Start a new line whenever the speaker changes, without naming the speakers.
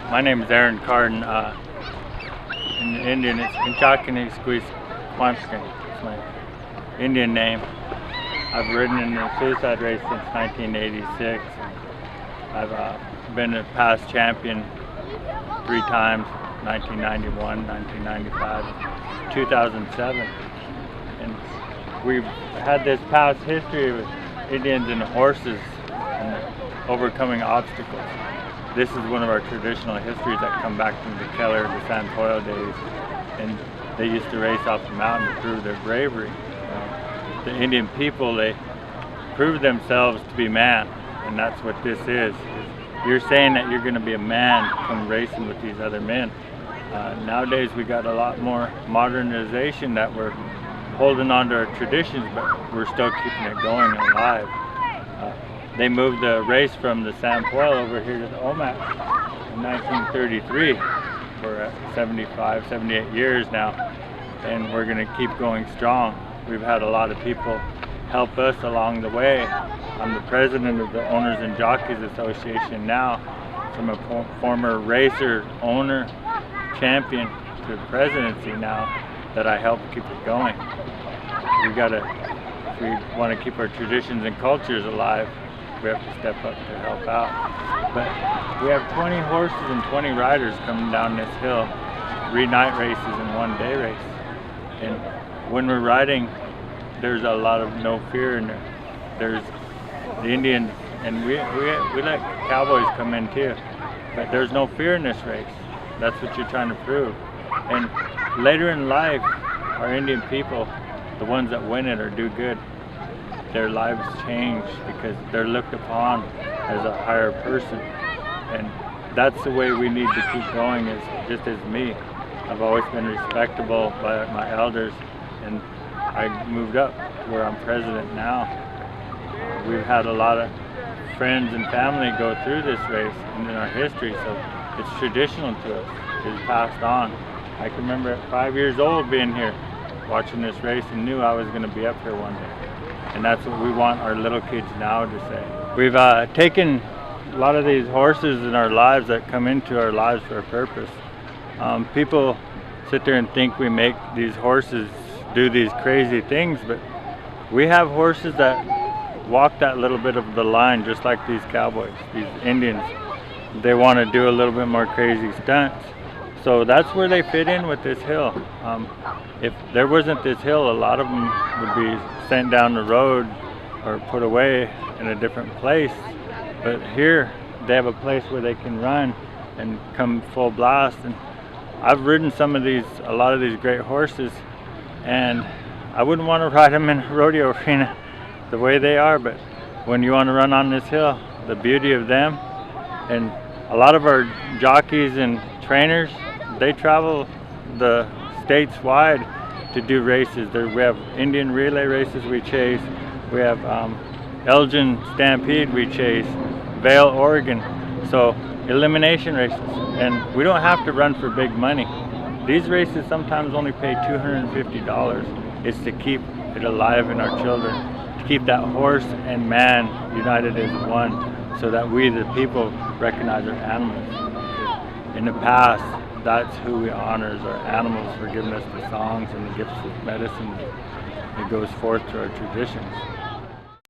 My name is Carden. In Indian, it's Jockeys Quanskin. It's my Indian name. I've ridden in the suicide race since 1986. I've been a past champion 3 times: 1991, 1995, 2007. And we've had this past history with Indians and horses and overcoming obstacles. This is one of our traditional histories that come back from the Keller, the San Toyo days, and they used to race off the mountain to prove their bravery. The Indian people, they proved themselves to be man, and that's what this is. You're saying that you're going to be a man come racing with these other men. Nowadays we got a lot more modernization that we're holding on to our traditions, but we're still keeping it going alive. They moved the race from the San Poil over here to the Omak in 1933 for 75, 78 years now, and we're going to keep going strong. We've had a lot of people help us along the way. I'm the president of the Owners and Jockeys Association now, from a former racer, owner, champion to the presidency now, that I help keep it going. If we want to keep our traditions and cultures alive, we have to step up to help out. But we have 20 horses and 20 riders coming down this hill, 3 night races and 1 day race. And when we're riding, there's a lot of no fear in there. There's the Indians, and we let cowboys come in too, but there's no fear in this race. That's what you're trying to prove. And later in life, our Indian people, the ones that win it or do good, their lives change because they're looked upon as a higher person. And that's the way we need to keep going, is just as me. I've always been respectable by my elders, and I moved up to where I'm president now. We've had a lot of friends and family go through this race and in our history, so it's traditional to us. It's passed on. I can remember at 5 years old being here, watching this race, and knew I was going to be up here one day. And that's what we want our little kids now to say. We've taken a lot of these horses in our lives that come into our lives for a purpose. People sit there and think we make these horses do these crazy things, but we have horses that walk that little bit of the line, just like these cowboys, these Indians. They want to do a little bit more crazy stunts. So that's where they fit in with this hill. If there wasn't this hill, a lot of them would be sent down the road or put away in a different place. But here, they have a place where they can run and come full blast. And I've ridden a lot of these great horses, and I wouldn't want to ride them in a rodeo arena the way they are, but when you want to run on this hill, the beauty of them, and a lot of our jockeys and trainers, they travel the states wide to do races. We have Indian relay races we chase. We have Elgin Stampede we chase, Vail, Oregon. So elimination races, and we don't have to run for big money. These races sometimes only pay $250. It's to keep it alive in our children, to keep that horse and man united as one, so that we, the people, recognize our animals. In the past, that's who we honor, is our animals, for giving us the songs and the gifts of medicine that goes forth to our traditions.